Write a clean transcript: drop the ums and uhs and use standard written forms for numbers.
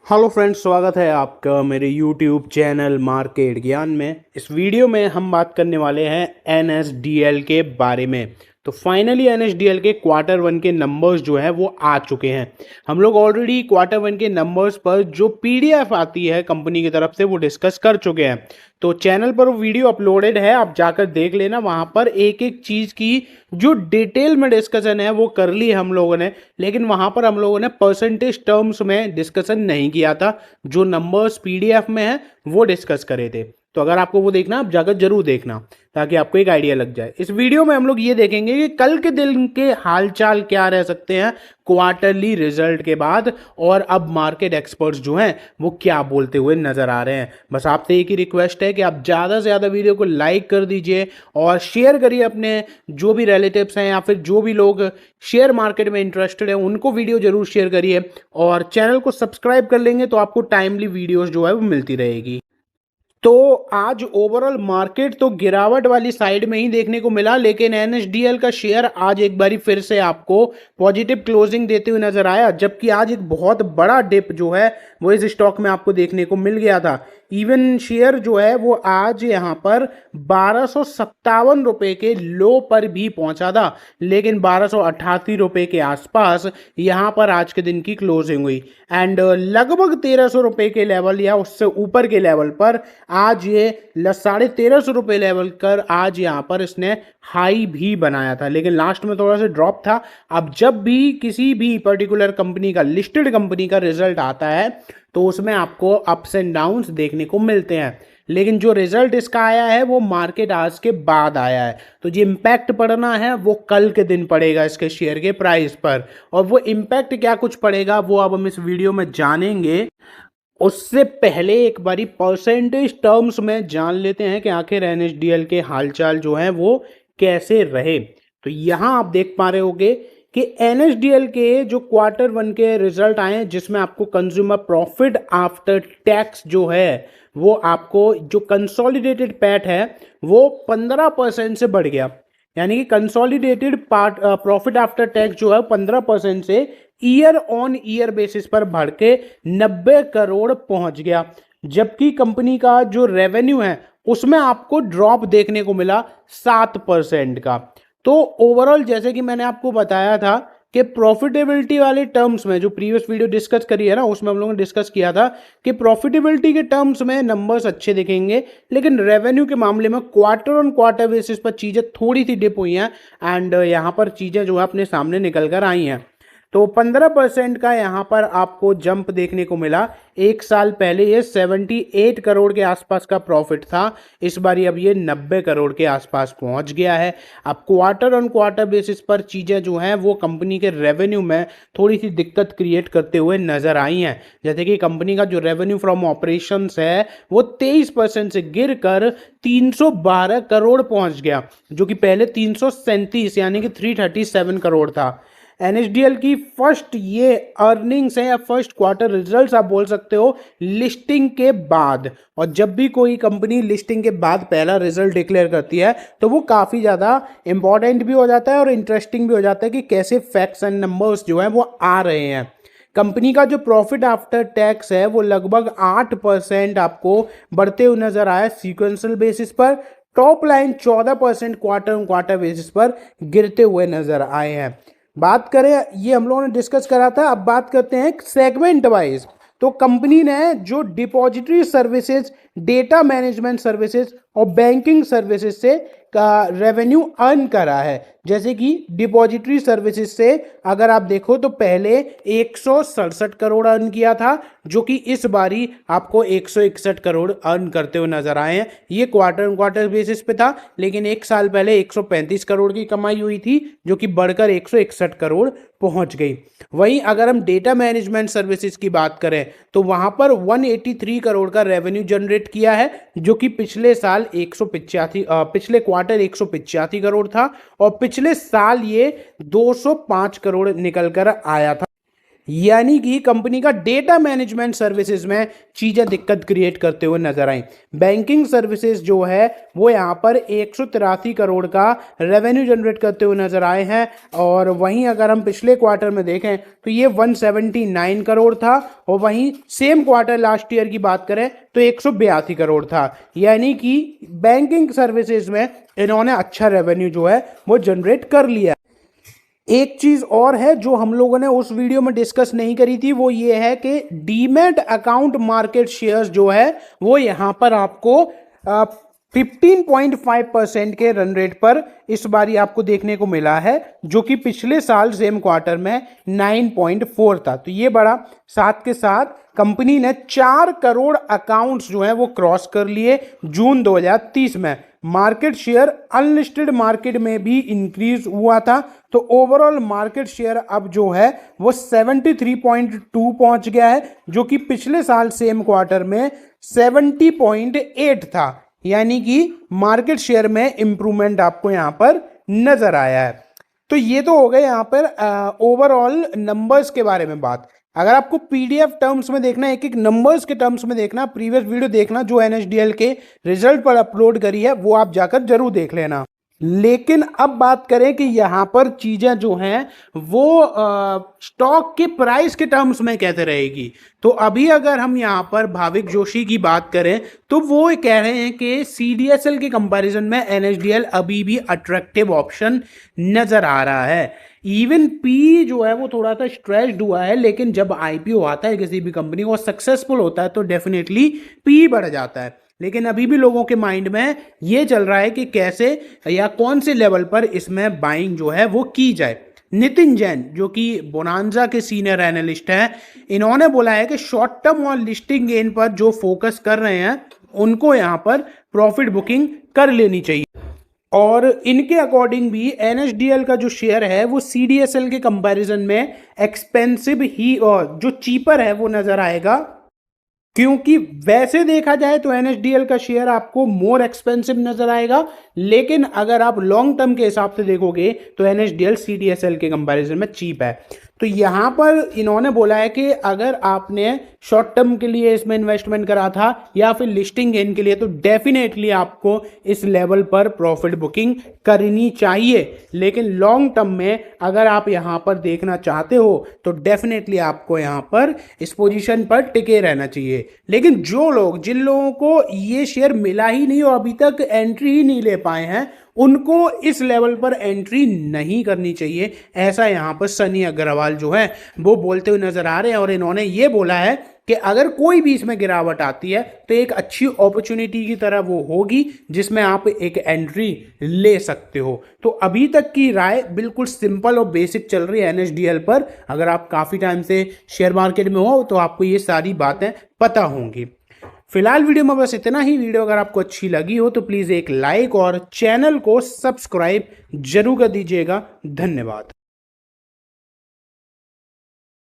Hello friends, स्वागत है आपका मेरे यूट्यूब चैनल मार्केट ज्ञान में। इस वीडियो में हम बात करने वाले हैं एनएसडीएल के बारे में। तो फाइनली एनएसडीएल के क्वार्टर वन के नंबर्स जो है वो आ चुके हैं। हम लोग ऑलरेडी क्वार्टर वन के नंबर्स पर जो पीडीएफ आती है कंपनी की तरफ से वो डिस्कस कर चुके हैं। तो चैनल पर वो वीडियो अपलोडेड है, आप जाकर देख लेना। वहाँ पर एक एक चीज़ की जो डिटेल में डिस्कशन है वो कर ली हम लोगों ने, लेकिन वहाँ पर हम लोगों ने परसेंटेज टर्म्स में डिस्कशन नहीं किया था। जो नंबर्स पीडीएफ में है वो डिस्कस करे थे। तो अगर आपको वो देखना, आप जाकर जरूर देखना ताकि आपको एक आइडिया लग जाए। इस वीडियो में हम लोग ये देखेंगे कि कल के दिन के हालचाल क्या रह सकते हैं क्वार्टरली रिजल्ट के बाद, और अब मार्केट एक्सपर्ट्स जो हैं वो क्या बोलते हुए नजर आ रहे हैं। बस आपसे एक ही रिक्वेस्ट है कि आप ज़्यादा से ज़्यादा वीडियो को लाइक कर दीजिए और शेयर करिए अपने जो भी रिलेटिव्स हैं या फिर जो भी लोग शेयर मार्केट में इंटरेस्टेड हैं उनको वीडियो जरूर शेयर करिए। और चैनल को सब्सक्राइब कर लेंगे तो आपको टाइमली वीडियोस जो है वो मिलती रहेगी। तो आज ओवरऑल मार्केट तो गिरावट वाली साइड में ही देखने को मिला, लेकिन एनएसडीएल का शेयर आज एक बारी फिर से आपको पॉजिटिव क्लोजिंग देते हुए नजर आया। जबकि आज एक बहुत बड़ा डिप जो है वो इस स्टॉक में आपको देखने को मिल गया था। इवन शेयर जो है वो आज यहाँ पर 1257 रुपए के लो पर भी पहुंचा था, लेकिन 1288 रुपए के आसपास यहाँ पर आज के दिन की क्लोजिंग हुई। एंड लगभग 1300 रुपए के लेवल या उससे ऊपर के लेवल पर आज ये 1350 रुपए लेवल कर आज यहाँ पर इसने हाई भी बनाया था, लेकिन लास्ट में थोड़ा सा ड्रॉप था। अब जब भी किसी भी पर्टिकुलर कंपनी का, लिस्टेड कंपनी का रिजल्ट आता है तो उसमें आपको अप्स एंड डाउन्स देखने को मिलते हैं, लेकिन जो रिजल्ट इसका आया है वो मार्केट आज के बाद आया है। तो जो इम्पैक्ट पड़ना है वो कल के दिन पड़ेगा इसके शेयर के प्राइस पर, और वो इम्पैक्ट क्या कुछ पड़ेगा वो अब हम इस वीडियो में जानेंगे। उससे पहले एक बारी परसेंटेज टर्म्स में जान लेते हैं कि आखिर एनएसडीएल के हालचाल जो है वो कैसे रहे। तो यहाँ आप देख पा रहे होगे कि एनएसडीएल के जो क्वार्टर वन के रिजल्ट आए हैं, जिसमें आपको कंज्यूमर प्रॉफिट आफ्टर टैक्स जो है वो आपको, जो कंसोलिडेटेड पैट है वो 15% से बढ़ गया। यानी कि consolidated part profit after tax जो है 15% से ईयर ऑन ईयर बेसिस पर बढ़ के 90 करोड़ पहुंच गया। जबकि कंपनी का जो रेवेन्यू है उसमें आपको ड्रॉप देखने को मिला 7% का। तो ओवरऑल जैसे कि मैंने आपको बताया था कि प्रॉफिटेबिलिटी वाले टर्म्स में, जो प्रीवियस वीडियो डिस्कस करी है ना उसमें हम लोगों ने डिस्कस किया था कि प्रॉफिटेबिलिटी के टर्म्स में नंबर्स अच्छे दिखेंगे, लेकिन रेवेन्यू के मामले में क्वार्टर ऑन क्वार्टर बेसिस पर चीज़ें थोड़ी सी डिप हुई हैं। एंड यहाँ पर चीज़ें जो है अपने सामने निकल कर आई हैं। तो 15% का यहाँ पर आपको जंप देखने को मिला। एक साल पहले ये 78 करोड़ के आसपास का प्रॉफिट था, इस बार अब ये 90 करोड़ के आसपास पहुंच गया है। अब क्वार्टर ऑन क्वार्टर बेसिस पर चीज़ें जो हैं वो कंपनी के रेवेन्यू में थोड़ी सी दिक्कत क्रिएट करते हुए नजर आई हैं। जैसे कि कंपनी का जो रेवेन्यू फ्रॉम ऑपरेशंस है वो 23% से गिर कर 312 करोड़ पहुंच गया, जो कि पहले 337 यानी कि 337 करोड़ था। एनएसडीएल की फर्स्ट ये अर्निंग्स है या फर्स्ट क्वार्टर रिजल्ट्स आप बोल सकते हो लिस्टिंग के बाद। और जब भी कोई कंपनी लिस्टिंग के बाद पहला रिजल्ट डिक्लेयर करती है तो वो काफ़ी ज़्यादा इंपॉर्टेंट भी हो जाता है और इंटरेस्टिंग भी हो जाता है कि कैसे फैक्ट्स एंड नंबर्स जो हैं वो आ रहे हैं। कंपनी का जो प्रॉफिट आफ्टर टैक्स है वो लगभग 8% आपको बढ़ते हुए नजर आया सीक्वेंशियल बेसिस पर। Top line 14% quarter on quarter basis पर गिरते हुए नजर आए हैं। बात करें, ये हम लोगों ने डिस्कस करा था, अब बात करते हैं सेगमेंट वाइज। तो कंपनी ने जो depository services, data management services और बैंकिंग सर्विसेज से का रेवेन्यू अर्न करा है। जैसे कि डिपॉजिटरी सर्विसेज से अगर आप देखो तो पहले 167 करोड़ अर्न किया था, जो कि इस बारी आपको 161 करोड़ अर्न करते हुए नजर आए हैं। ये क्वार्टर ऑन क्वार्टर बेसिस पे था, लेकिन एक साल पहले 135 करोड़ की कमाई हुई थी, जो कि बढ़कर 161 करोड़ पहुंच गई। वहीं अगर हम डेटा मैनेजमेंट सर्विसेज की बात करें तो वहां पर 183 करोड़ का रेवेन्यू जनरेट किया है, जो कि पिछले साल 185 पिछले क्वार्टर 185 करोड़ था और पिछले साल ये 205 करोड़ निकल कर आया था। यानी कि कंपनी का डेटा मैनेजमेंट सर्विसेज में चीज़ें दिक्कत क्रिएट करते हुए नजर आई। बैंकिंग सर्विसेज जो है वो यहाँ पर 183 करोड़ का रेवेन्यू जनरेट करते हुए नजर आए हैं, और वहीं अगर हम पिछले क्वार्टर में देखें तो ये 179 करोड़ था, और वहीं सेम क्वार्टर लास्ट ईयर की बात करें तो 182 करोड़ था। यानी कि बैंकिंग सर्विसेज में इन्होंने अच्छा रेवेन्यू जो है वो जनरेट कर लिया। एक चीज और है जो हम लोगों ने उस वीडियो में डिस्कस नहीं करी थी, वो ये है कि डीमैट अकाउंट मार्केट शेयर्स जो है वो यहां पर आपको 15.5% के रन रेट पर इस बारी आपको देखने को मिला है, जो कि पिछले साल सेम क्वार्टर में 9.4 था। तो ये बड़ा, साथ के साथ कंपनी ने 4 करोड़ अकाउंट्स जो हैं वो क्रॉस कर लिए जून 2030 में। मार्केट शेयर अनलिस्टेड मार्केट में भी इंक्रीज हुआ था, तो ओवरऑल मार्केट शेयर अब जो है वो 73.2 पहुंच गया है, जो कि पिछले साल सेम क्वार्टर में 70.8 था। यानी कि मार्केट शेयर में इंप्रूवमेंट आपको यहां पर नजर आया है। तो ये तो हो गए यहां पर ओवरऑल नंबर्स के बारे में बात। अगर आपको पीडीएफ टर्म्स में देखना है, एक एक नंबर्स के टर्म्स में देखना, प्रीवियस वीडियो देखना जो एनएसडीएल के रिजल्ट पर अपलोड करी है, वो आप जाकर जरूर देख लेना। लेकिन अब बात करें कि यहां पर चीजें जो हैं वो स्टॉक के प्राइस के टर्म्स में कैसे रहेगी। तो अभी अगर हम यहां पर भाविक जोशी की बात करें तो वो कह रहे हैं कि सीडीएसएल के कंपैरिजन में एनएसडीएल अभी भी अट्रैक्टिव ऑप्शन नजर आ रहा है। इवन पी जो है वो थोड़ा सा स्ट्रेच्ड हुआ है, लेकिन जब आईपीओ आता है किसी भी कंपनी को, सक्सेसफुल होता है तो डेफिनेटली पी बढ़ जाता है। लेकिन अभी भी लोगों के माइंड में ये चल रहा है कि कैसे या कौन से लेवल पर इसमें बाइंग जो है वो की जाए। नितिन जैन जो कि बोनांजा के सीनियर एनालिस्ट हैं, इन्होंने बोला है कि शॉर्ट टर्म और लिस्टिंग गेन पर जो फोकस कर रहे हैं उनको यहाँ पर प्रॉफिट बुकिंग कर लेनी चाहिए। और इनके अकॉर्डिंग भी एनएसडीएल का जो शेयर है वो सीडीएसएल के कंपैरिजन में एक्सपेंसिव ही और जो चीपर है वो नजर आएगा, क्योंकि वैसे देखा जाए तो एनएसडीएल का शेयर आपको मोर एक्सपेंसिव नजर आएगा, लेकिन अगर आप लॉन्ग टर्म के हिसाब से देखोगे तो एनएसडीएल सीडीएसएल के कंपैरिजन में चीप है। तो यहां पर इन्होंने बोला है कि अगर आपने शॉर्ट टर्म के लिए इसमें इन्वेस्टमेंट करा था या फिर लिस्टिंग गेन के लिए, तो डेफिनेटली आपको इस लेवल पर प्रॉफिट बुकिंग करनी चाहिए। लेकिन लॉन्ग टर्म में अगर आप यहां पर देखना चाहते हो तो डेफिनेटली आपको यहां पर इस पोजीशन पर टिके रहना चाहिए। लेकिन जिन लोगों को ये शेयर मिला ही नहीं और अभी तक एंट्री ही नहीं ले पाए हैं, उनको इस लेवल पर एंट्री नहीं करनी चाहिए, ऐसा यहां पर सनी अग्रवाल जो है वो बोलते हुए नजर आ रहे हैं। और इन्होंने ये बोला है कि अगर कोई भी इसमें गिरावट आती है तो एक अच्छी अपॉर्चुनिटी की तरह वो होगी जिसमें आप एक एंट्री ले सकते हो। तो अभी तक की राय बिल्कुल सिंपल और बेसिक चल रही है एनएसडीएल पर। अगर आप काफ़ी टाइम से शेयर मार्केट में हो तो आपको ये सारी बातें पता होंगी। फिलहाल वीडियो में बस इतना ही। वीडियो अगर आपको अच्छी लगी हो तो प्लीज़ एक लाइक और चैनल को सब्सक्राइब जरूर कर दीजिएगा। धन्यवाद।